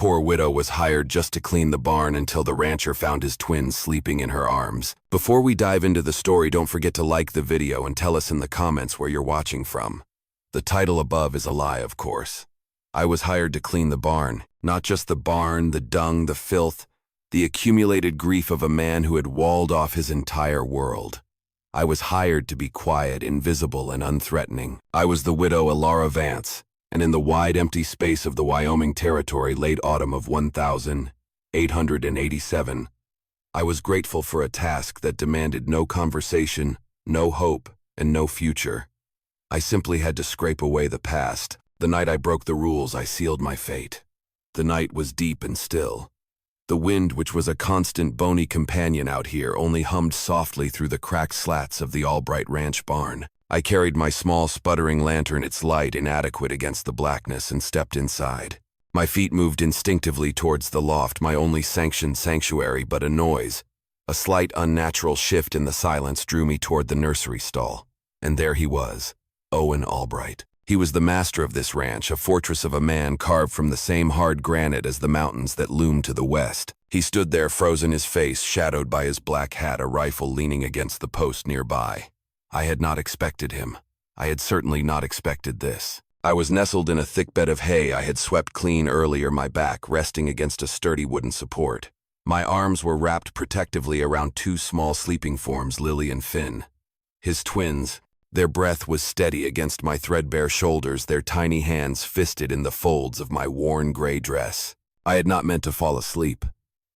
Poor widow was hired just to clean the barn until the rancher found his twins sleeping in her arms. Before we dive into the story, don't forget to like the video and tell us in the comments where you're watching from. The title above is a lie, of course. I was hired to clean the barn, not just the barn, the dung, the filth, the accumulated grief of a man who had walled off his entire world. I was hired to be quiet, invisible, and unthreatening. I was the widow Alara Vance, and in the wide empty space of the Wyoming Territory late autumn of 1887, I was grateful for a task that demanded no conversation, no hope, and no future. I simply had to scrape away the past. The night I broke the rules, I sealed my fate. The night was deep and still. The wind, which was a constant bony companion out here, only hummed softly through the cracked slats of the Albright Ranch barn. I carried my small sputtering lantern, its light inadequate against the blackness, and stepped inside. My feet moved instinctively towards the loft, my only sanctioned sanctuary, but a noise, a slight unnatural shift in the silence drew me toward the nursery stall. And there he was, Owen Albright. He was the master of this ranch, a fortress of a man carved from the same hard granite as the mountains that loomed to the west. He stood there, frozen, his face shadowed by his black hat, a rifle leaning against the post nearby. I had not expected him. I had certainly not expected this. I was nestled in a thick bed of hay I had swept clean earlier, my back resting against a sturdy wooden support. My arms were wrapped protectively around two small sleeping forms, Lily and Finn. His twins. Their breath was steady against my threadbare shoulders, their tiny hands fisted in the folds of my worn gray dress. I had not meant to fall asleep.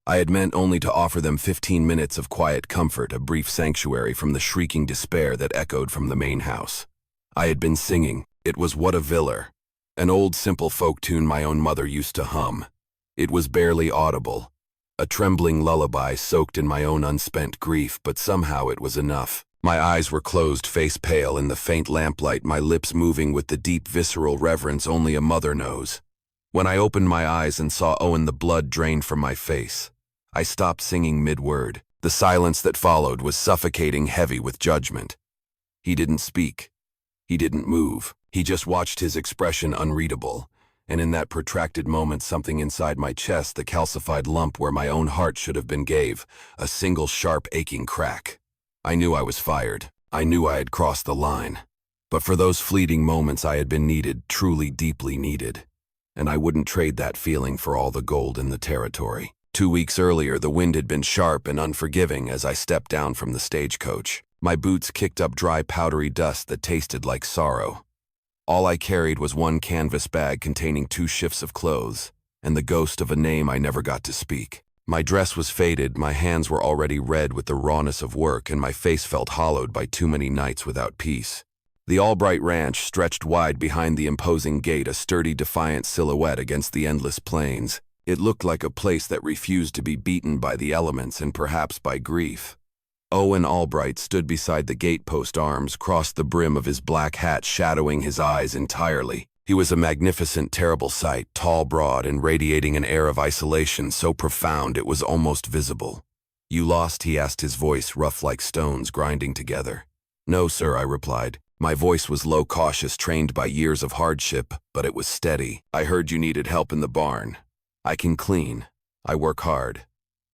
I had meant only to offer them 15 minutes of quiet comfort, a brief sanctuary from the shrieking despair that echoed from the main house. I had been singing. It was What a Viller, an old simple folk tune my own mother used to hum. It was barely audible, a trembling lullaby soaked in my own unspent grief, but somehow it was enough. My eyes were closed, face pale in the faint lamplight, my lips moving with the deep visceral reverence only a mother knows. When I opened my eyes and saw Owen, the blood drained from my face. I stopped singing mid-word. The silence that followed was suffocating, heavy with judgment. He didn't speak. He didn't move. He just watched, his expression unreadable. And in that protracted moment, something inside my chest, the calcified lump where my own heart should have been, gave a single sharp, aching crack. I knew I was fired. I knew I had crossed the line. But for those fleeting moments I had been needed, truly deeply needed. And I wouldn't trade that feeling for all the gold in the territory. 2 weeks earlier, the wind had been sharp and unforgiving as I stepped down from the stagecoach. My boots kicked up dry, powdery dust that tasted like sorrow. All I carried was one canvas bag containing 2 shifts of clothes, and the ghost of a name I never got to speak. My dress was faded, my hands were already red with the rawness of work, and my face felt hollowed by too many nights without peace. The Albright Ranch stretched wide behind the imposing gate, a sturdy, defiant silhouette against the endless plains. It looked like a place that refused to be beaten by the elements and perhaps by grief. Owen Albright stood beside the gatepost, arms crossed the brim of his black hat shadowing his eyes entirely. He was a magnificent, terrible sight, tall, broad, and radiating an air of isolation so profound it was almost visible. "You lost?" he asked, his voice rough like stones grinding together. "No, sir," I replied. My voice was low, cautious, trained by years of hardship, but it was steady. "I heard you needed help in the barn. I can clean. I work hard."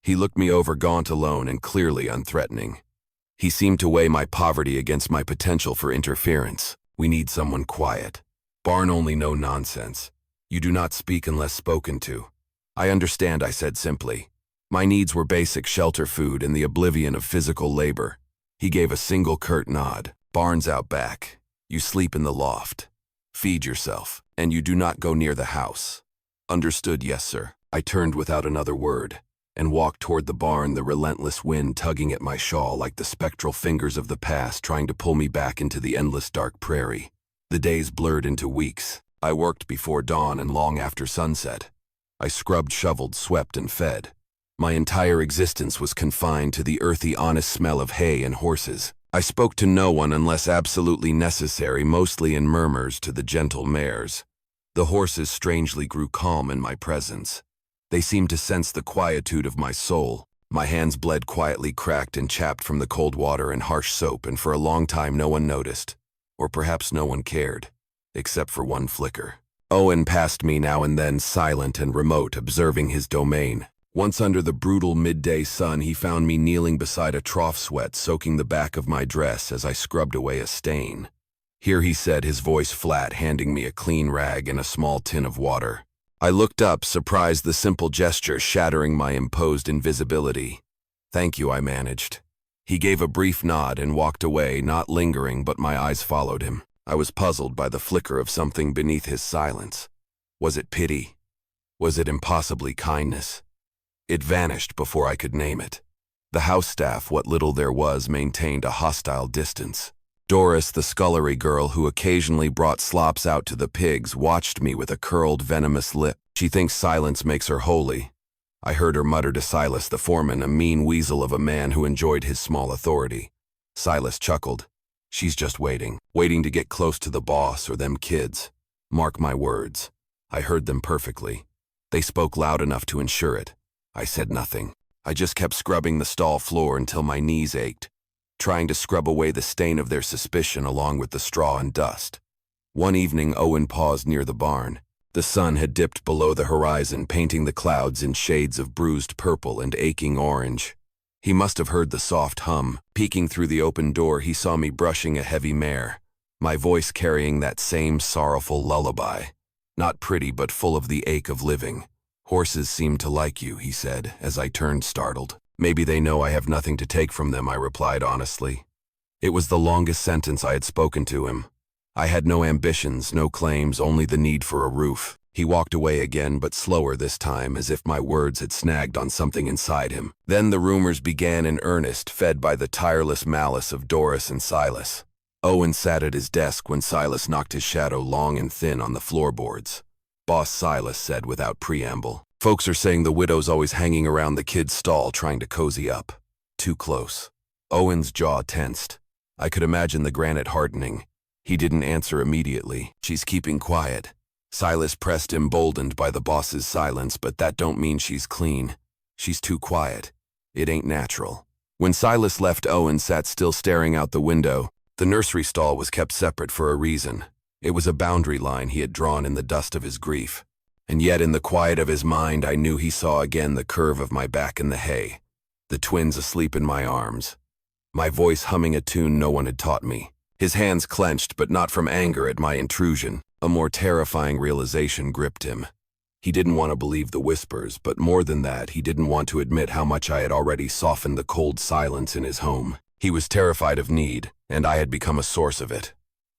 He looked me over, gaunt, alone, and clearly unthreatening. He seemed to weigh my poverty against my potential for interference. "We need someone quiet. Barn only, no nonsense. You do not speak unless spoken to." "I understand," I said simply. My needs were basic: shelter, food, and the oblivion of physical labor. He gave a single curt nod. "Barn's out back. You sleep in the loft. Feed yourself, and you do not go near the house." "Understood, yes, sir." I turned without another word and walked toward the barn, the relentless wind tugging at my shawl like the spectral fingers of the past trying to pull me back into the endless dark prairie. The days blurred into weeks. I worked before dawn and long after sunset. I scrubbed, shoveled, swept, and fed. My entire existence was confined to the earthy, honest smell of hay and horses. I spoke to no one unless absolutely necessary, mostly in murmurs to the gentle mares. The horses strangely grew calm in my presence. They seemed to sense the quietude of my soul. My hands bled quietly, cracked and chapped from the cold water and harsh soap, and for a long time no one noticed. Or perhaps no one cared, except for one flicker. Owen passed me now and then, silent and remote, observing his domain. Once under the brutal midday sun, he found me kneeling beside a trough, sweat soaking the back of my dress as I scrubbed away a stain. "Here," he said, his voice flat, handing me a clean rag and a small tin of water. I looked up, surprised, the simple gesture shattering my imposed invisibility. "Thank you," I managed. He gave a brief nod and walked away, not lingering, but my eyes followed him. I was puzzled by the flicker of something beneath his silence. Was it pity? Was it impossibly kindness? It vanished before I could name it. The house staff, what little there was, maintained a hostile distance. Doris, the scullery girl who occasionally brought slops out to the pigs, watched me with a curled, venomous lip. "She thinks silence makes her holy," I heard her mutter to Silas, the foreman, a mean weasel of a man who enjoyed his small authority. Silas chuckled. "She's just waiting to get close to the boss or them kids. Mark my words." I heard them perfectly. They spoke loud enough to ensure it. I said nothing. I just kept scrubbing the stall floor until my knees ached, trying to scrub away the stain of their suspicion along with the straw and dust. One evening, Owen paused near the barn. The sun had dipped below the horizon, painting the clouds in shades of bruised purple and aching orange. He must have heard the soft hum. Peeking through the open door, he saw me brushing a heavy mare, my voice carrying that same sorrowful lullaby. Not pretty, but full of the ache of living. "Horses seem to like you," he said, as I turned startled. "Maybe they know I have nothing to take from them," I replied honestly. It was the longest sentence I had spoken to him. I had no ambitions, no claims, only the need for a roof. He walked away again, but slower this time, as if my words had snagged on something inside him. Then the rumors began in earnest, fed by the tireless malice of Doris and Silas. Owen sat at his desk when Silas knocked his shadow long and thin on the floorboards. "Boss," Silas said without preamble, "folks are saying the widow's always hanging around the kid's stall trying to cozy up. Too close." Owen's jaw tensed. I could imagine the granite hardening. He didn't answer immediately. "She's keeping quiet." Silas pressed, emboldened by the boss's silence, "but that don't mean she's clean. She's too quiet. It ain't natural." When Silas left, Owen sat still, staring out the window. The nursery stall was kept separate for a reason. It was a boundary line he had drawn in the dust of his grief. And yet in the quiet of his mind, I knew he saw again the curve of my back in the hay, the twins asleep in my arms, my voice humming a tune no one had taught me. His hands clenched, but not from anger at my intrusion. A more terrifying realization gripped him. He didn't want to believe the whispers, but more than that, he didn't want to admit how much I had already softened the cold silence in his home. He was terrified of need, and I had become a source of it.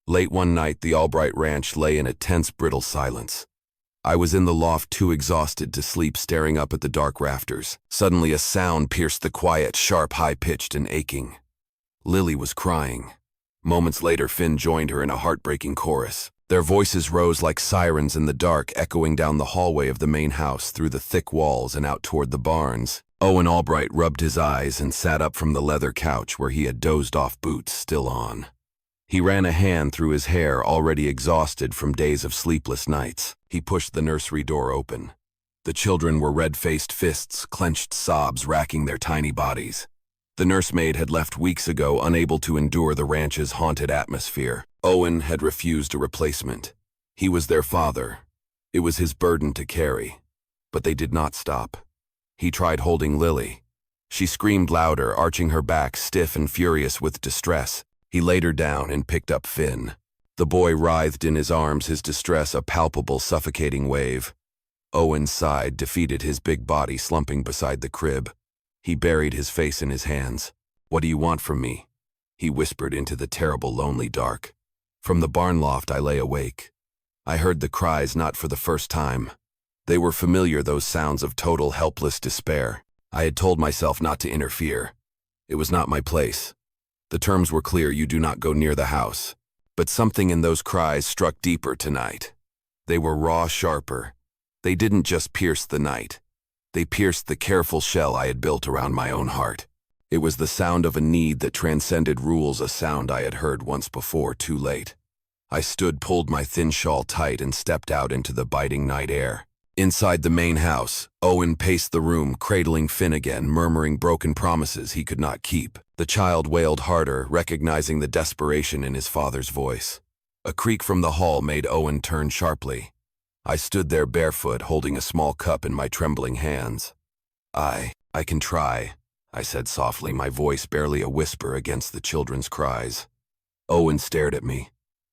Late one night, the Albright ranch lay in a tense, brittle silence. I was in the loft, too exhausted to sleep, staring up at the dark rafters. Suddenly a sound pierced the quiet, sharp, high-pitched and aching. Lily was crying. Moments later, Finn joined her in a heartbreaking chorus. Their voices rose like sirens in the dark, echoing down the hallway of the main house, through the thick walls and out toward the barns. Owen Albright rubbed his eyes and sat up from the leather couch where he had dozed off, boots still on. He ran a hand through his hair, already exhausted from days of sleepless nights. He pushed the nursery door open. The children were red-faced, fists, clenched sobs racking their tiny bodies. The nursemaid had left weeks ago, unable to endure the ranch's haunted atmosphere. Owen had refused a replacement. He was their father. It was his burden to carry. But they did not stop. He tried holding Lily. She screamed louder, arching her back, stiff and furious with distress. He laid her down and picked up Finn. The boy writhed in his arms, his distress a palpable, suffocating wave. Owen sighed, defeated, his big body slumping beside the crib. He buried his face in his hands. "What do you want from me?" he whispered into the terrible, lonely dark. From the barn loft I lay awake. I heard the cries, not for the first time. They were familiar, those sounds of total, helpless despair. I had told myself not to interfere. It was not my place. The terms were clear: you do not go near the house. But something in those cries struck deeper tonight. They were raw, sharper. They didn't just pierce the night. They pierced the careful shell I had built around my own heart. It was the sound of a need that transcended rules, a sound I had heard once before, too late. I stood, pulled my thin shawl tight, and stepped out into the biting night air. Inside the main house, Owen paced the room, cradling Finn again, murmuring broken promises he could not keep. The child wailed harder, recognizing the desperation in his father's voice. A creak from the hall made Owen turn sharply. I stood there barefoot, holding a small cup in my trembling hands. I can try, I said softly, my voice barely a whisper against the children's cries. Owen stared at me.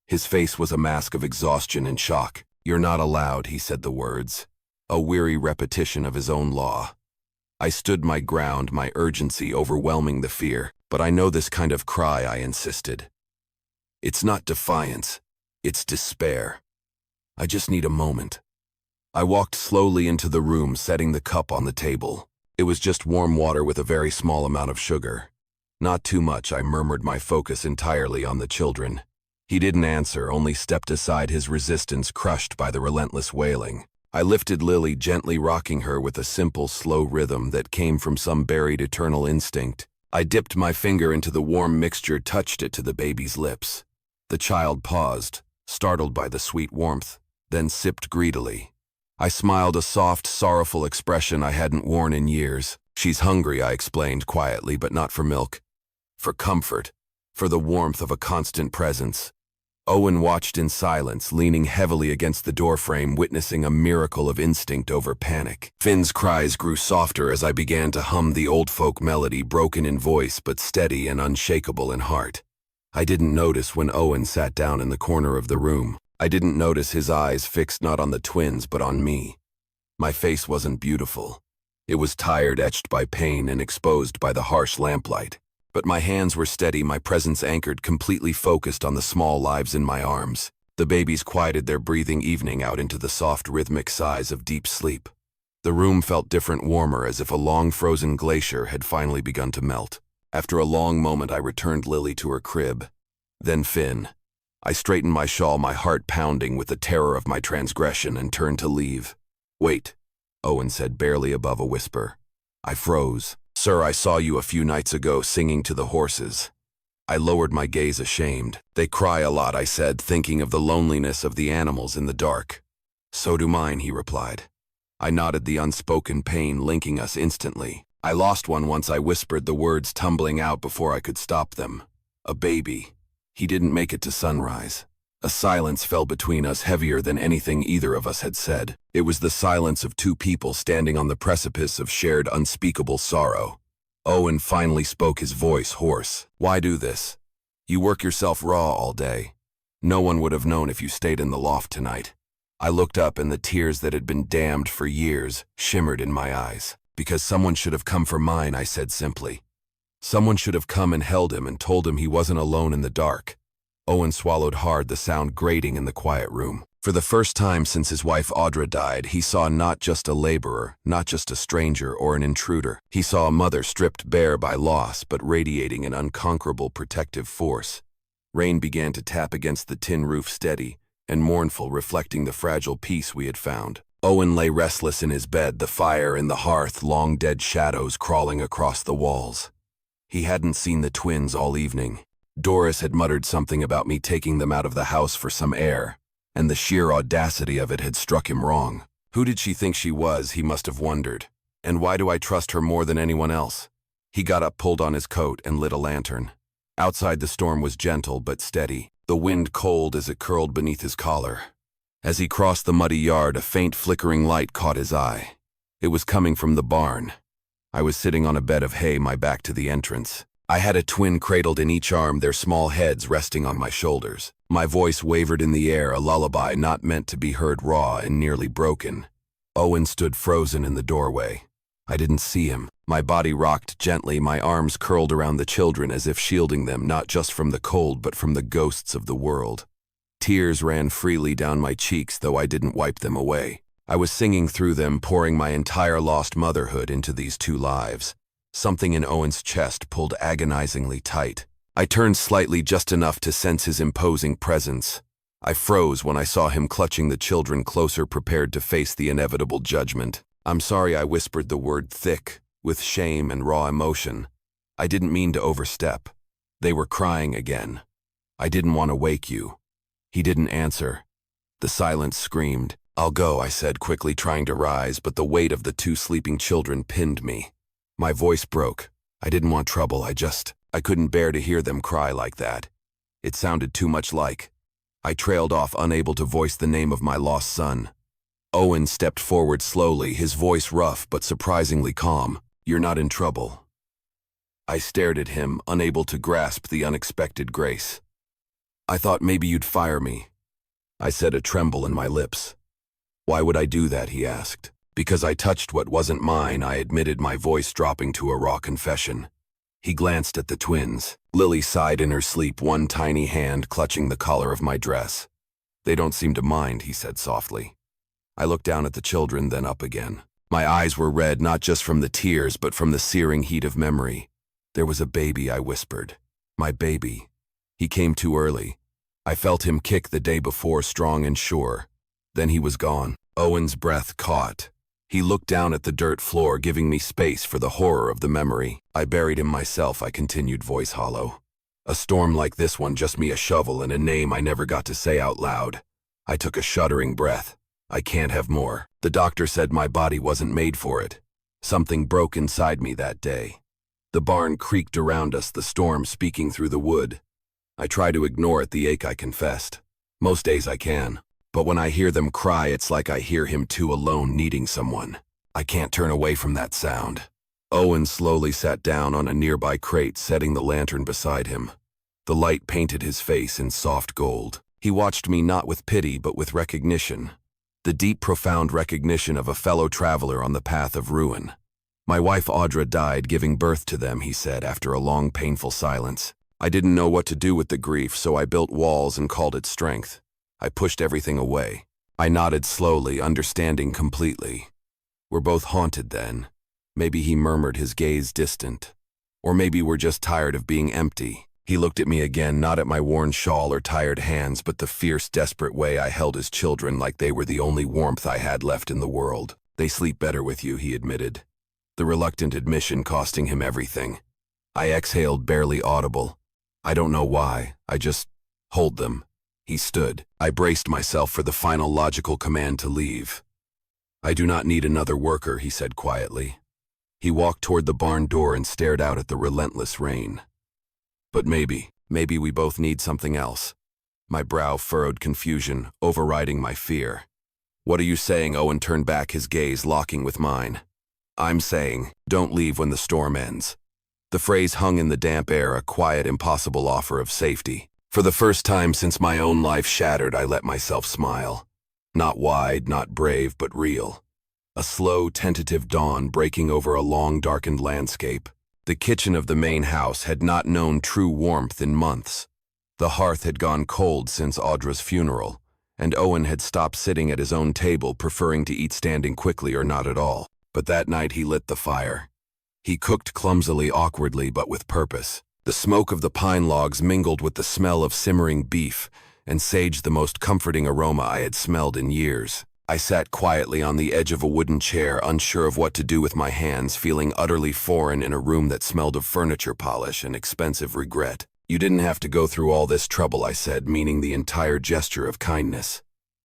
His face was a mask of exhaustion and shock. You're not allowed, he said the words, a weary repetition of his own law. I stood my ground, my urgency overwhelming the fear. But I know this kind of cry, I insisted. It's not defiance, it's despair. I just need a moment. I walked slowly into the room, setting the cup on the table. It was just warm water with a very small amount of sugar. Not too much, I murmured, my focus entirely on the children. He didn't answer, only stepped aside, his resistance crushed by the relentless wailing. I lifted Lily, gently rocking her with a simple, slow rhythm that came from some buried eternal instinct. I dipped my finger into the warm mixture, touched it to the baby's lips. The child paused, startled by the sweet warmth, then sipped greedily. I smiled, a soft, sorrowful expression I hadn't worn in years. She's hungry, I explained quietly, but not for milk. For comfort, for the warmth of a constant presence. Owen watched in silence, leaning heavily against the doorframe, witnessing a miracle of instinct over panic. Finn's cries grew softer as I began to hum the old folk melody, broken in voice but steady and unshakable in heart. I didn't notice when Owen sat down in the corner of the room. I didn't notice his eyes fixed not on the twins but on me. My face wasn't beautiful. It was tired, etched by pain and exposed by the harsh lamplight. But my hands were steady, my presence anchored, completely focused on the small lives in my arms. The babies quieted their breathing, evening out into the soft rhythmic sighs of deep sleep. The room felt different, warmer, as if a long frozen glacier had finally begun to melt. After a long moment, I returned Lily to her crib. Then Finn. I straightened my shawl, my heart pounding with the terror of my transgression, and turned to leave. Wait, Owen said, barely above a whisper. I froze. Sir, I saw you a few nights ago singing to the horses. I lowered my gaze, ashamed. They cry a lot, I said, thinking of the loneliness of the animals in the dark. So do mine, he replied. I nodded, the unspoken pain linking us instantly. I lost one once, I whispered, the words tumbling out before I could stop them. A baby. He didn't make it to sunrise. A silence fell between us, heavier than anything either of us had said. It was the silence of two people standing on the precipice of shared unspeakable sorrow. Owen finally spoke, his voice hoarse. Why do this? You work yourself raw all day. No one would have known if you stayed in the loft tonight. I looked up, and the tears that had been dammed for years shimmered in my eyes. Because someone should have come for mine, I said simply. Someone should have come and held him and told him he wasn't alone in the dark. Owen swallowed hard, the sound grating in the quiet room. For the first time since his wife Audra died, he saw not just a laborer, not just a stranger or an intruder. He saw a mother stripped bare by loss, but radiating an unconquerable protective force. Rain began to tap against the tin roof, steady and mournful, reflecting the fragile peace we had found. Owen lay restless in his bed, the fire in the hearth, long dead shadows crawling across the walls. He hadn't seen the twins all evening. Doris had muttered something about me taking them out of the house for some air, and the sheer audacity of it had struck him wrong. Who did she think she was, he must have wondered. And why do I trust her more than anyone else? He got up, pulled on his coat, and lit a lantern. Outside, the storm was gentle but steady, the wind cold as it curled beneath his collar. As he crossed the muddy yard, a faint flickering light caught his eye. It was coming from the barn. I was sitting on a bed of hay, my back to the entrance. I had a twin cradled in each arm, their small heads resting on my shoulders. My voice wavered in the air, a lullaby not meant to be heard, raw and nearly broken. Owen stood frozen in the doorway. I didn't see him. My body rocked gently, my arms curled around the children as if shielding them not just from the cold but from the ghosts of the world. Tears ran freely down my cheeks, though I didn't wipe them away. I was singing through them, pouring my entire lost motherhood into these two lives. Something in Owen's chest pulled agonizingly tight. I turned slightly, just enough to sense his imposing presence. I froze when I saw him clutching the children closer, prepared to face the inevitable judgment. I'm sorry, I whispered the word thick, with shame and raw emotion. I didn't mean to overstep. They were crying again. I didn't want to wake you. He didn't answer. The silence screamed. I'll go, I said quickly, trying to rise, but the weight of the two sleeping children pinned me. My voice broke. I didn't want trouble, I couldn't bear to hear them cry like that. It sounded too much like. I trailed off, unable to voice the name of my lost son. Owen stepped forward slowly, his voice rough but surprisingly calm. "You're not in trouble." I stared at him, unable to grasp the unexpected grace. "I thought maybe you'd fire me," I said, a tremble in my lips. "Why would I do that?" he asked. "Because I touched what wasn't mine," I admitted, my voice dropping to a raw confession. He glanced at the twins. Lily sighed in her sleep, one tiny hand clutching the collar of my dress. "They don't seem to mind," he said softly. I looked down at the children, then up again. My eyes were red, not just from the tears, but from the searing heat of memory. "There was a baby," I whispered. "My baby. He came too early. I felt him kick the day before, strong and sure. Then he was gone." Owen's breath caught. He looked down at the dirt floor, giving me space for the horror of the memory. "I buried him myself," I continued, voice hollow. "A storm like this one, just me, a shovel, and a name I never got to say out loud." I took a shuddering breath. "I can't have more. The doctor said my body wasn't made for it." Something broke inside me that day. The barn creaked around us, the storm speaking through the wood. I try to ignore it, the ache I confessed. Most days I can. But when I hear them cry, it's like I hear him too, alone, needing someone. I can't turn away from that sound. Owen slowly sat down on a nearby crate, setting the lantern beside him. The light painted his face in soft gold. He watched me not with pity, but with recognition. The deep, profound recognition of a fellow traveler on the path of ruin. "My wife Audra died giving birth to them," he said after a long, painful silence. "I didn't know what to do with the grief, so I built walls and called it strength. I pushed everything away." I nodded slowly, understanding completely. "We're both haunted then." Maybe, he murmured, his gaze distant. "Or maybe we're just tired of being empty." He looked at me again, not at my worn shawl or tired hands, but the fierce, desperate way I held his children, like they were the only warmth I had left in the world. "They sleep better with you," he admitted. The reluctant admission costing him everything. I exhaled, barely audible. "I don't know why. I just hold them." He stood. I braced myself for the final logical command to leave. "I do not need another worker," he said quietly. He walked toward the barn door and stared out at the relentless rain. "But maybe we both need something else." My brow furrowed, confusion overriding my fear. "What are you saying?" Owen turned back, his gaze locking with mine. "I'm saying, don't leave when the storm ends." The phrase hung in the damp air, a quiet, impossible offer of safety. For the first time since my own life shattered, I let myself smile. Not wide, not brave, but real. A slow, tentative dawn breaking over a long, darkened landscape. The kitchen of the main house had not known true warmth in months. The hearth had gone cold since Audra's funeral, and Owen had stopped sitting at his own table, preferring to eat standing, quickly or not at all. But that night he lit the fire. He cooked clumsily, awkwardly, but with purpose. The smoke of the pine logs mingled with the smell of simmering beef and sage, the most comforting aroma I had smelled in years. I sat quietly on the edge of a wooden chair, unsure of what to do with my hands, feeling utterly foreign in a room that smelled of furniture polish and expensive regret. "You didn't have to go through all this trouble," I said, meaning the entire gesture of kindness.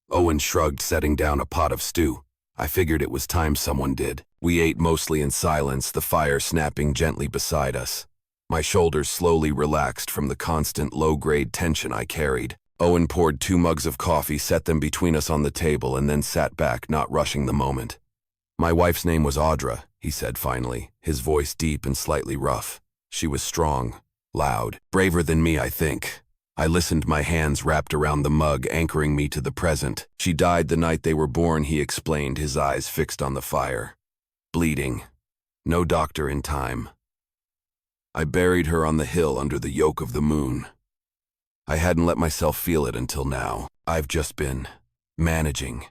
Owen shrugged, setting down a pot of stew. "I figured it was time someone did." We ate mostly in silence, the fire snapping gently beside us. My shoulders slowly relaxed from the constant low-grade tension I carried. Owen poured 2 mugs of coffee, set them between us on the table, and then sat back, not rushing the moment. "My wife's name was Audra," he said finally, his voice deep and slightly rough. "She was strong, loud, braver than me, I think." I listened, my hands wrapped around the mug, anchoring me to the present. "She died the night they were born," he explained, his eyes fixed on the fire. "Bleeding. No doctor in time. I buried her on the hill under the yoke of the moon. I hadn't let myself feel it until now. I've just been managing."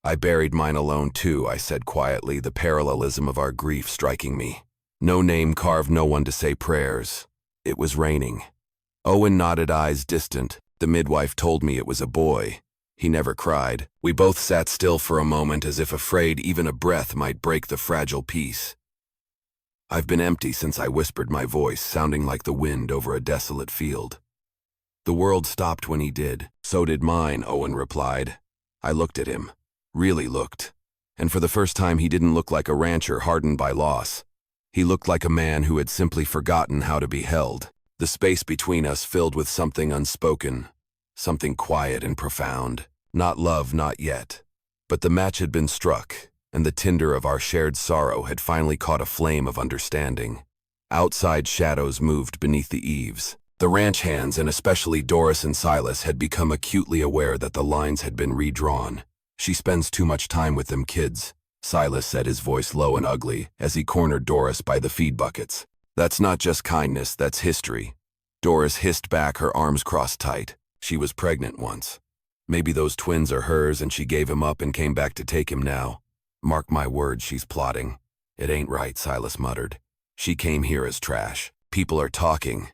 "I buried mine alone too," I said quietly, the parallelism of our grief striking me. No name carved, no one to say prayers. It was raining. Owen nodded, eyes distant. "The midwife told me it was a boy." He never cried. We both sat still for a moment, as if afraid even a breath might break the fragile peace. "I've been empty since," I whispered, my voice sounding like the wind over a desolate field. "The world stopped when he did." "So did mine," Owen replied. I looked at him. Really looked. And for the first time he didn't look like a rancher hardened by loss. He looked like a man who had simply forgotten how to be held. The space between us filled with something unspoken, something quiet and profound. Not love, not yet. But the match had been struck, and the tinder of our shared sorrow had finally caught a flame of understanding. Outside shadows moved beneath the eaves. The ranch hands, and especially Doris and Silas, had become acutely aware that the lines had been redrawn. "She spends too much time with them kids," Silas said, his voice low and ugly, as he cornered Doris by the feed buckets. "That's not just kindness, that's history." Doris hissed back, her arms crossed tight. She was pregnant once. Maybe those twins are hers and she gave him up and came back to take him now. "Mark my words, she's plotting." "It ain't right," Silas muttered. "She came here as trash. People are talking."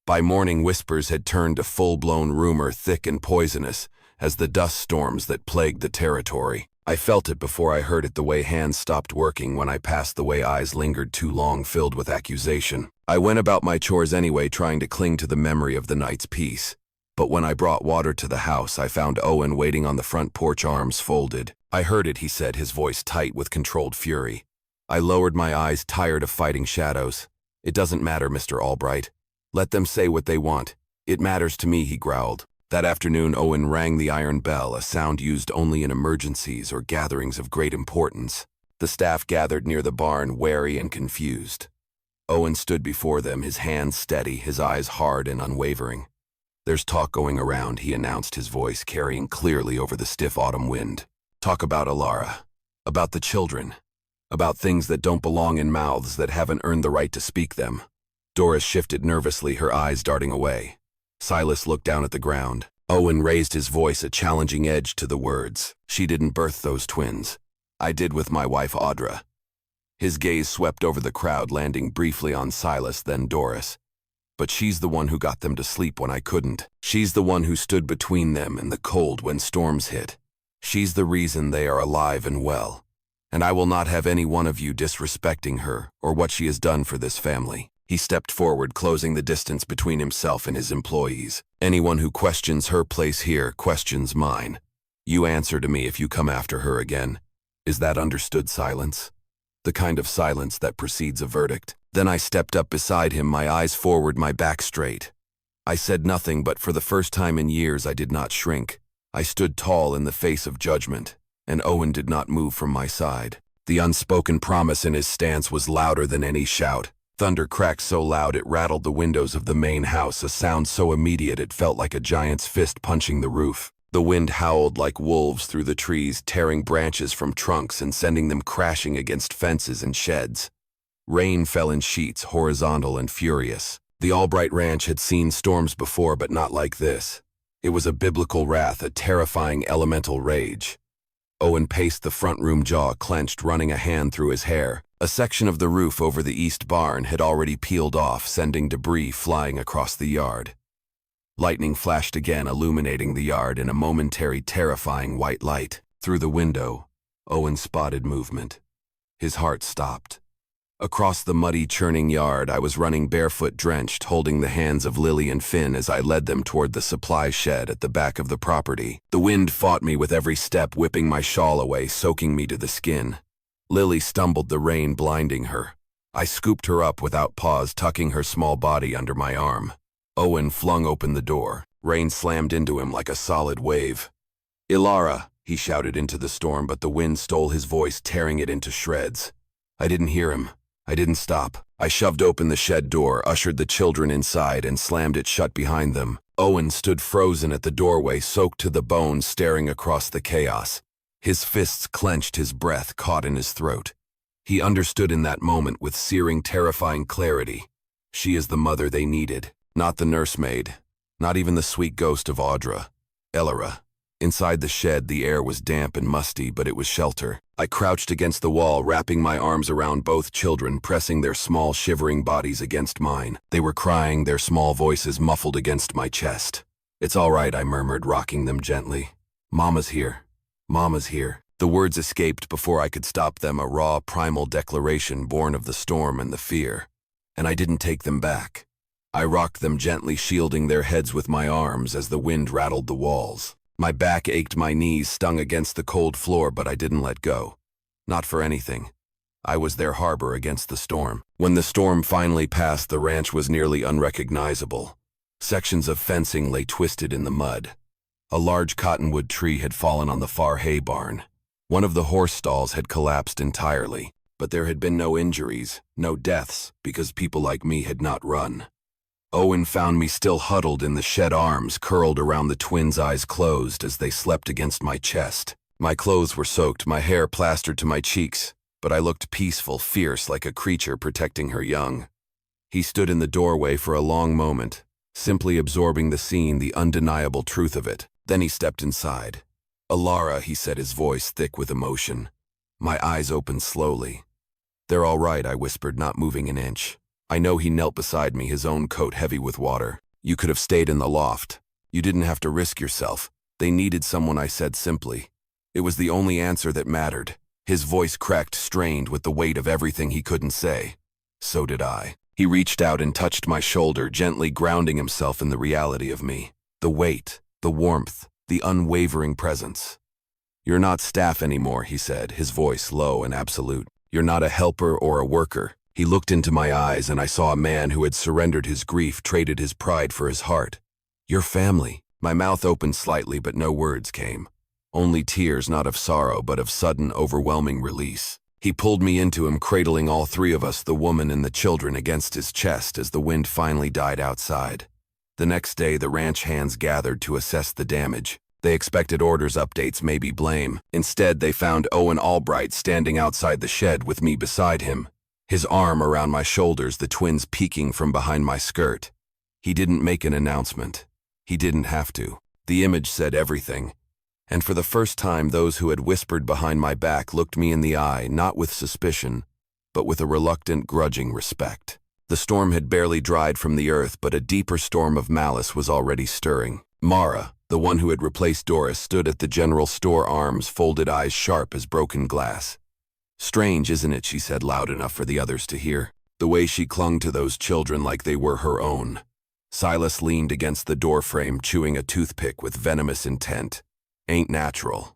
By morning, whispers had turned to full-blown rumor, thick and poisonous, as the dust storms that plagued the territory. I felt it before I heard it, the way hands stopped working when I passed, the way eyes lingered too long, filled with accusation. I went about my chores anyway, trying to cling to the memory of the night's peace. But when I brought water to the house, I found Owen waiting on the front porch, arms folded. "I heard it," he said, his voice tight with controlled fury. I lowered my eyes, tired of fighting shadows. "It doesn't matter, Mr. Albright. Let them say what they want. It matters to me," he growled. That afternoon, Owen rang the iron bell, a sound used only in emergencies or gatherings of great importance. The staff gathered near the barn, wary and confused. Owen stood before them, his hands steady, his eyes hard and unwavering. "There's talk going around," he announced, his voice carrying clearly over the stiff autumn wind. "Talk about Alara, about the children, about things that don't belong in mouths that haven't earned the right to speak them." Doris shifted nervously, her eyes darting away. Silas looked down at the ground. Owen raised his voice, a challenging edge to the words. "She didn't birth those twins. I did with my wife Audra." His gaze swept over the crowd, landing briefly on Silas, then Doris. "But she's the one who got them to sleep when I couldn't. She's the one who stood between them and the cold when storms hit. She's the reason they are alive and well. And I will not have any one of you disrespecting her or what she has done for this family." He stepped forward, closing the distance between himself and his employees. "Anyone who questions her place here questions mine. You answer to me if you come after her again. Is that understood?" Silence. The kind of silence that precedes a verdict. Then I stepped up beside him, my eyes forward, my back straight. I said nothing, but for the first time in years I did not shrink. I stood tall in the face of judgment, and Owen did not move from my side. The unspoken promise in his stance was louder than any shout. Thunder cracked so loud it rattled the windows of the main house, a sound so immediate it felt like a giant's fist punching the roof. The wind howled like wolves through the trees, tearing branches from trunks and sending them crashing against fences and sheds. Rain fell in sheets, horizontal and furious. The Albright Ranch had seen storms before, but not like this. It was a biblical wrath, a terrifying elemental rage. Owen paced the front room, jaw clenched, running a hand through his hair. A section of the roof over the east barn had already peeled off, sending debris flying across the yard. Lightning flashed again, illuminating the yard in a momentary, terrifying white light. Through the window, Owen spotted movement. His heart stopped. Across the muddy, churning yard, I was running barefoot, drenched, holding the hands of Lily and Finn as I led them toward the supply shed at the back of the property. The wind fought me with every step, whipping my shawl away, soaking me to the skin. Lily stumbled, the rain blinding her. I scooped her up without pause, tucking her small body under my arm. Owen flung open the door. Rain slammed into him like a solid wave. "Ilara," he shouted into the storm, but the wind stole his voice, tearing it into shreds. I didn't hear him. I didn't stop. I shoved open the shed door, ushered the children inside, and slammed it shut behind them. Owen stood frozen at the doorway, soaked to the bone, staring across the chaos. His fists clenched, his breath caught in his throat. He understood in that moment with searing, terrifying clarity. She is the mother they needed, not the nursemaid, not even the sweet ghost of Audra. Ilara. Inside the shed, the air was damp and musty, but it was shelter. I crouched against the wall, wrapping my arms around both children, pressing their small, shivering bodies against mine. They were crying, their small voices muffled against my chest. "It's all right," I murmured, rocking them gently. "Mama's here. Mama's here." The words escaped before I could stop them, a raw, primal declaration born of the storm and the fear. And I didn't take them back. I rocked them gently, shielding their heads with my arms as the wind rattled the walls. My back ached, my knees stung against the cold floor, but I didn't let go. Not for anything. I was their harbor against the storm. When the storm finally passed, the ranch was nearly unrecognizable. Sections of fencing lay twisted in the mud. A large cottonwood tree had fallen on the far hay barn. One of the horse stalls had collapsed entirely, but there had been no injuries, no deaths, because people like me had not run. Owen found me still huddled in the shed, arms curled around the twins' eyes closed as they slept against my chest. My clothes were soaked, my hair plastered to my cheeks, but I looked peaceful, fierce, like a creature protecting her young. He stood in the doorway for a long moment, simply absorbing the scene, the undeniable truth of it. Then he stepped inside. "Alara," he said, his voice thick with emotion. My eyes opened slowly. "They're all right," I whispered, not moving an inch. I know he knelt beside me, his own coat heavy with water. "You could have stayed in the loft. You didn't have to risk yourself. They needed someone," I said simply. It was the only answer that mattered. His voice cracked, strained with the weight of everything he couldn't say. So did I. He reached out and touched my shoulder, gently grounding himself in the reality of me. The weight, the warmth, the unwavering presence. "You're not staff anymore," he said, his voice low and absolute. "You're not a helper or a worker." He looked into my eyes, and I saw a man who had surrendered his grief, traded his pride for his heart. "Your family." My mouth opened slightly, but no words came. Only tears, not of sorrow, but of sudden, overwhelming release. He pulled me into him, cradling all three of us, the woman and the children, against his chest as the wind finally died outside. The next day, the ranch hands gathered to assess the damage. They expected orders, updates, maybe blame. Instead, they found Owen Albright standing outside the shed with me beside him, his arm around my shoulders, the twins peeking from behind my skirt. He didn't make an announcement. He didn't have to. The image said everything. And for the first time, those who had whispered behind my back looked me in the eye, not with suspicion, but with a reluctant, grudging respect. The storm had barely dried from the earth, but a deeper storm of malice was already stirring. Mara, the one who had replaced Doris, stood at the general store, arms folded, eyes sharp as broken glass. "Strange, isn't it?" she said, loud enough for the others to hear. "The way she clung to those children like they were her own." Silas leaned against the doorframe, chewing a toothpick with venomous intent. "Ain't natural.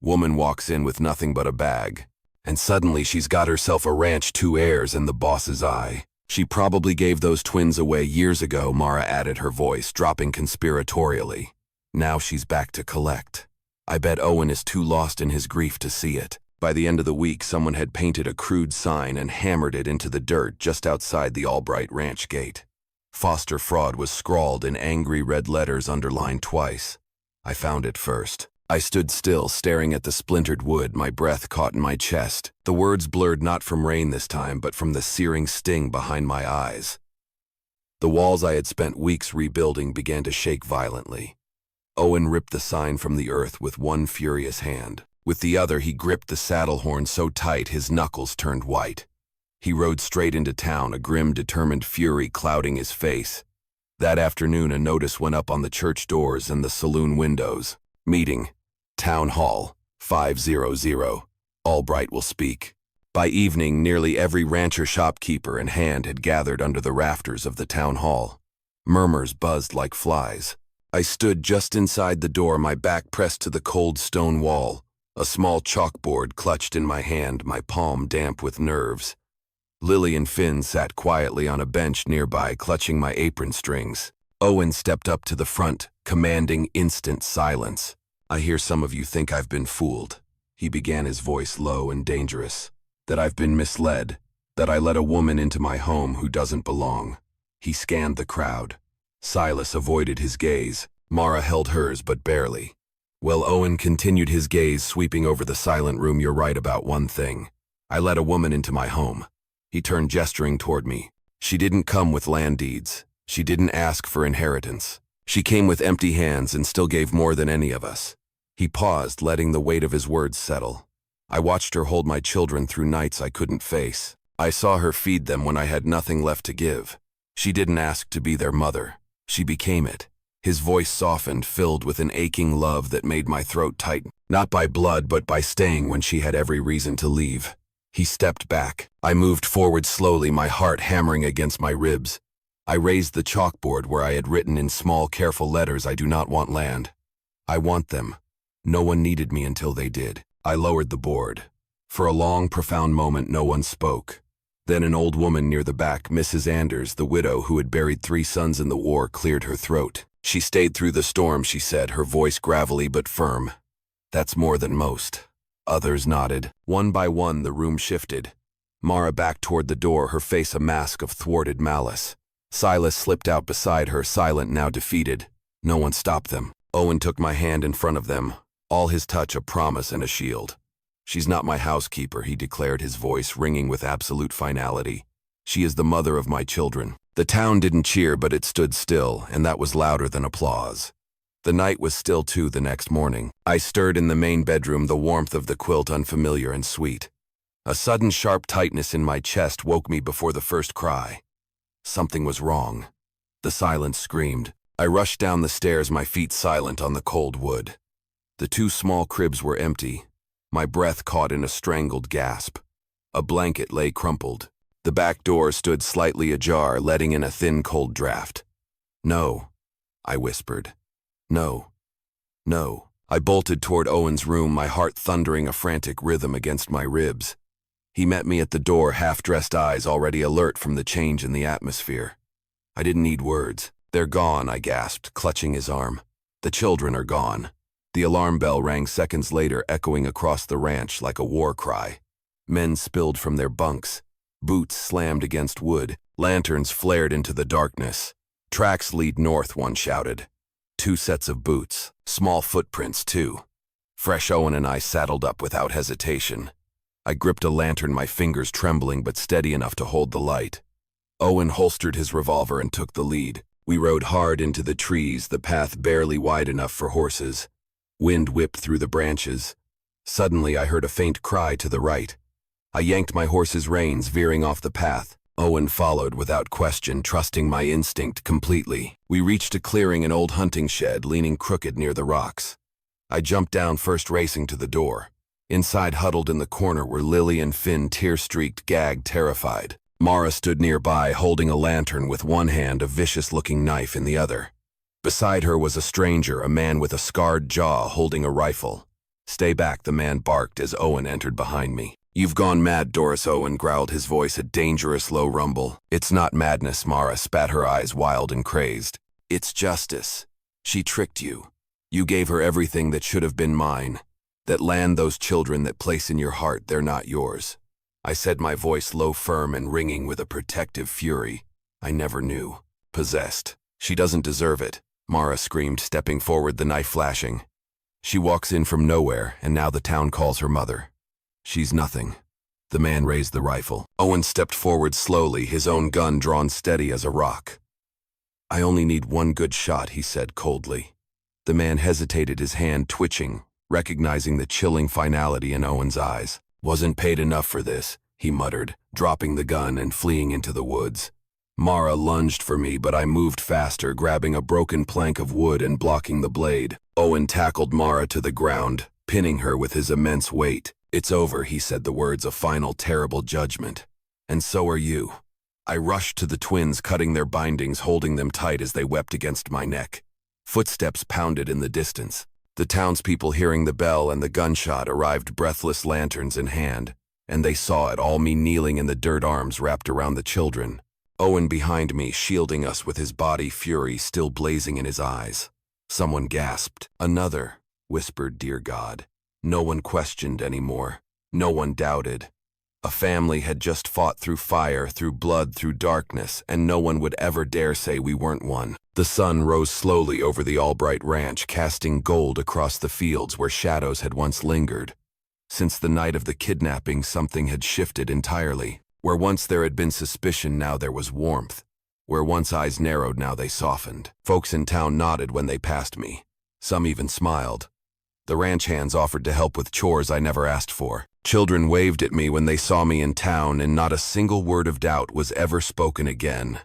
Woman walks in with nothing but a bag, and suddenly she's got herself a ranch, 2 heirs, and the boss's eye. She probably gave those twins away years ago," Mara added, her voice dropping conspiratorially. "Now she's back to collect. I bet Owen is too lost in his grief to see it." By the end of the week, someone had painted a crude sign and hammered it into the dirt just outside the Albright Ranch gate. "Foster fraud" was scrawled in angry red letters, underlined twice. I found it first. I stood still, staring at the splintered wood, my breath caught in my chest. The words blurred, not from rain this time, but from the searing sting behind my eyes. The walls I had spent weeks rebuilding began to shake violently. Owen ripped the sign from the earth with one furious hand. With the other, he gripped the saddle horn so tight his knuckles turned white. He rode straight into town, a grim, determined fury clouding his face. That afternoon, a notice went up on the church doors and the saloon windows. "Meeting. Town Hall. 500. Albright will speak." By evening, nearly every rancher, shopkeeper, and hand had gathered under the rafters of the town hall. Murmurs buzzed like flies. I stood just inside the door, my back pressed to the cold stone wall, a small chalkboard clutched in my hand, my palm damp with nerves. Lily and Finn sat quietly on a bench nearby, clutching my apron strings. Owen stepped up to the front, commanding instant silence. "I hear some of you think I've been fooled," he began, his voice low and dangerous. "That I've been misled, that I let a woman into my home who doesn't belong." He scanned the crowd. Silas avoided his gaze. Mara held hers, but barely. "Well," Owen continued, his gaze sweeping over the silent room, "you're right about one thing. I let a woman into my home." He turned, gesturing toward me. "She didn't come with land deeds. She didn't ask for inheritance. She came with empty hands and still gave more than any of us." He paused, letting the weight of his words settle. "I watched her hold my children through nights I couldn't face. I saw her feed them when I had nothing left to give. She didn't ask to be their mother. She became it." His voice softened, filled with an aching love that made my throat tighten. Not by blood, but by staying when she had every reason to leave. He stepped back. I moved forward slowly, my heart hammering against my ribs. I raised the chalkboard where I had written in small, careful letters, "I do not want land. I want them. No one needed me until they did." I lowered the board. For a long, profound moment, no one spoke. Then an old woman near the back, Mrs. Anders, the widow who had buried 3 sons in the war, cleared her throat. "She stayed through the storm," she said, her voice gravelly but firm. "That's more than most." Others nodded. One by one, the room shifted. Mara backed toward the door, her face a mask of thwarted malice. Silas slipped out beside her, silent, now defeated. No one stopped them. Owen took my hand in front of them, all his touch a promise and a shield. "She's not my housekeeper," he declared, his voice ringing with absolute finality. "She is the mother of my children." The town didn't cheer, but it stood still, and that was louder than applause. The night was still too the next morning. I stirred in the main bedroom, the warmth of the quilt unfamiliar and sweet. A sudden sharp tightness in my chest woke me before the first cry. Something was wrong. The silence screamed. I rushed down the stairs, my feet silent on the cold wood. The two small cribs were empty. My breath caught in a strangled gasp. A blanket lay crumpled. The back door stood slightly ajar, letting in a thin, cold draft. "No," I whispered. "No. No." I bolted toward Owen's room, my heart thundering a frantic rhythm against my ribs. He met me at the door, half-dressed eyes already alert from the change in the atmosphere. I didn't need words. "They're gone," I gasped, clutching his arm. "The children are gone." The alarm bell rang seconds later, echoing across the ranch like a war cry. Men spilled from their bunks. Boots slammed against wood. Lanterns flared into the darkness. "Tracks lead north," one shouted. 2 sets of boots. Small footprints, too. Fresh Owen and I saddled up without hesitation. I gripped a lantern, my fingers trembling but steady enough to hold the light. Owen holstered his revolver and took the lead. We rode hard into the trees, the path barely wide enough for horses. Wind whipped through the branches. Suddenly I heard a faint cry to the right. I yanked my horse's reins, veering off the path. Owen followed without question, trusting my instinct completely. We reached a clearing, an old hunting shed leaning crooked near the rocks. I jumped down first, racing to the door. Inside, huddled in the corner, were Lily and Finn, tear-streaked, gagged, terrified. Mara stood nearby, holding a lantern with one hand, a vicious-looking knife in the other. Beside her was a stranger, a man with a scarred jaw, holding a rifle. "Stay back," the man barked as Owen entered behind me. "You've gone mad, Doris," Owen growled, his voice a dangerous low rumble. "It's not madness," Mara spat, her eyes wild and crazed. "It's justice. She tricked you. You gave her everything that should have been mine. That land, those children, that place in your heart, they're not yours." I said, my voice low, firm, and ringing with a protective fury I never knew. "Possessed. She doesn't deserve it," Mara screamed, stepping forward, the knife flashing. "She walks in from nowhere, and now the town calls her mother. She's nothing." The man raised the rifle. Owen stepped forward slowly, his own gun drawn steady as a rock. "I only need one good shot," he said coldly. The man hesitated, his hand twitching, recognizing the chilling finality in Owen's eyes. "Wasn't paid enough for this," he muttered, dropping the gun and fleeing into the woods. Mara lunged for me, but I moved faster, grabbing a broken plank of wood and blocking the blade. Owen tackled Mara to the ground, pinning her with his immense weight. "It's over," he said, the words a final, terrible judgment. "And so are you." I rushed to the twins, cutting their bindings, holding them tight as they wept against my neck. Footsteps pounded in the distance. The townspeople, hearing the bell and the gunshot, arrived, breathless, lanterns in hand, and they saw it all, me kneeling in the dirt, arms wrapped around the children. Owen behind me, shielding us with his body, fury still blazing in his eyes. Someone gasped. "Another," whispered, "Dear God." No one questioned anymore. No one doubted. A family had just fought through fire, through blood, through darkness, and no one would ever dare say we weren't one. The sun rose slowly over the Albright ranch, casting gold across the fields where shadows had once lingered. Since the night of the kidnapping, something had shifted entirely. Where once there had been suspicion, now there was warmth. Where once eyes narrowed, now they softened. Folks in town nodded when they passed me. Some even smiled. The ranch hands offered to help with chores I never asked for. Children waved at me when they saw me in town, and not a single word of doubt was ever spoken again.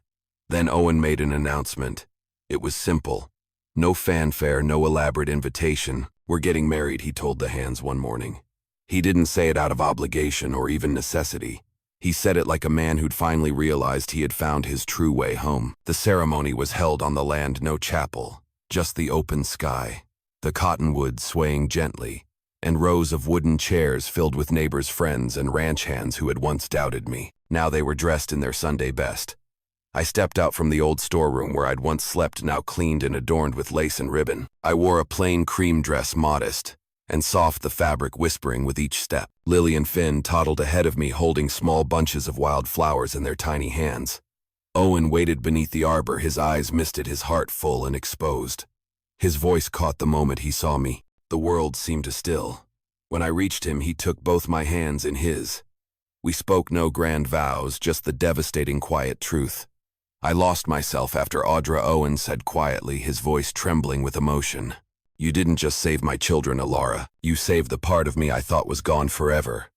Then Owen made an announcement. It was simple. No fanfare, no elaborate invitation. "We're getting married," he told the hands one morning. He didn't say it out of obligation or even necessity. He said it like a man who'd finally realized he had found his true way home. The ceremony was held on the land, no chapel, just the open sky, the cottonwoods swaying gently, and rows of wooden chairs filled with neighbors, friends, and ranch hands who had once doubted me. Now they were dressed in their Sunday best. I stepped out from the old storeroom where I'd once slept, now cleaned and adorned with lace and ribbon. I wore a plain cream dress, modest, and soft the fabric whispering with each step. Lily and Finn toddled ahead of me holding small bunches of wild flowers in their tiny hands. Owen waited beneath the arbor, his eyes misted, his heart full and exposed. His voice caught the moment he saw me. The world seemed to still. When I reached him, he took both my hands in his. We spoke no grand vows, just the devastating quiet truth. I lost myself after Audra. Owen said quietly, his voice trembling with emotion. You didn't just save my children, Alara. You saved the part of me I thought was gone forever.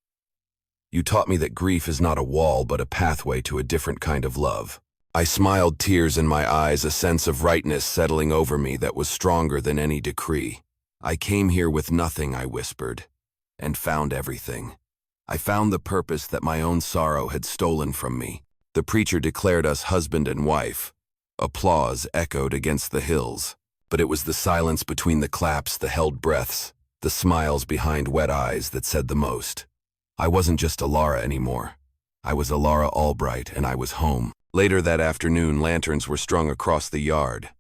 You taught me that grief is not a wall, but a pathway to a different kind of love. I smiled, tears in my eyes, a sense of rightness settling over me that was stronger than any decree. I came here with nothing, I whispered, and found everything. I found the purpose that my own sorrow had stolen from me. The preacher declared us husband and wife. Applause echoed against the hills, but it was the silence between the claps, the held breaths, the smiles behind wet eyes that said the most. I wasn't just Alara anymore. I was Alara Albright, and I was home. Later that afternoon, lanterns were strung across the yard.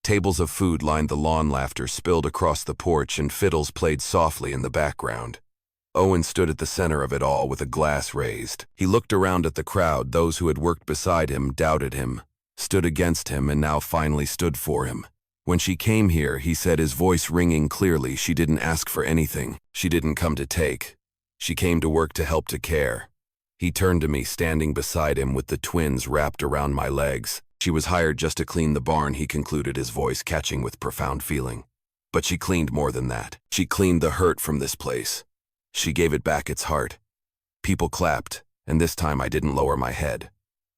Tables of food lined the lawn, laughter spilled across the porch, and fiddles played softly in the background. Owen stood at the center of it all with a glass raised. He looked around at the crowd. Those who had worked beside him, doubted him, stood against him, and now finally stood for him. When she came here, he said, his voice ringing clearly, she didn't ask for anything. She didn't come to take. She came to work, to help, to care. He turned to me, standing beside him with the twins wrapped around my legs. She was hired just to clean the barn, he concluded, his voice catching with profound feeling. But she cleaned more than that. She cleaned the hurt from this place. She gave it back its heart. People clapped, and this time I didn't lower my head.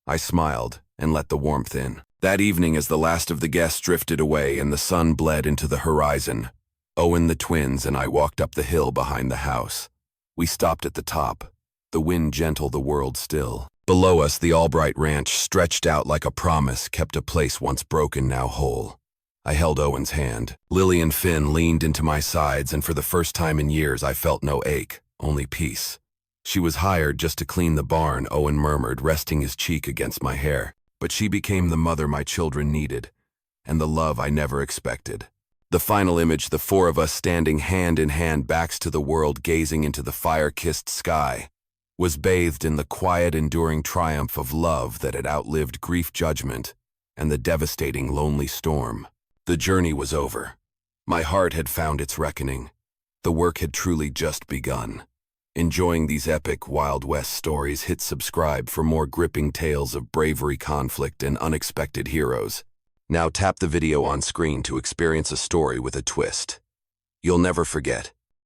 I smiled and let the warmth in. That evening, as the last of the guests drifted away and the sun bled into the horizon, Owen, the twins, and I walked up the hill behind the house. We stopped at the top, the wind gentle, the world still. Below us, the Albright ranch stretched out like a promise, kept a place once broken, now whole. I held Owen's hand. Lily and Finn leaned into my sides, and for the first time in years I felt no ache, only peace. She was hired just to clean the barn, Owen murmured, resting his cheek against my hair. But she became the mother my children needed, and the love I never expected. The final image, the four of us standing hand in hand, backs to the world, gazing into the fire-kissed sky, was bathed in the quiet, enduring triumph of love that had outlived grief, judgment, and the devastating lonely storm. The journey was over. My heart had found its reckoning. The work had truly just begun. Enjoying these epic Wild West stories? Hit subscribe for more gripping tales of bravery, conflict, and unexpected heroes. Now tap the video on screen to experience a story with a twist you'll never forget.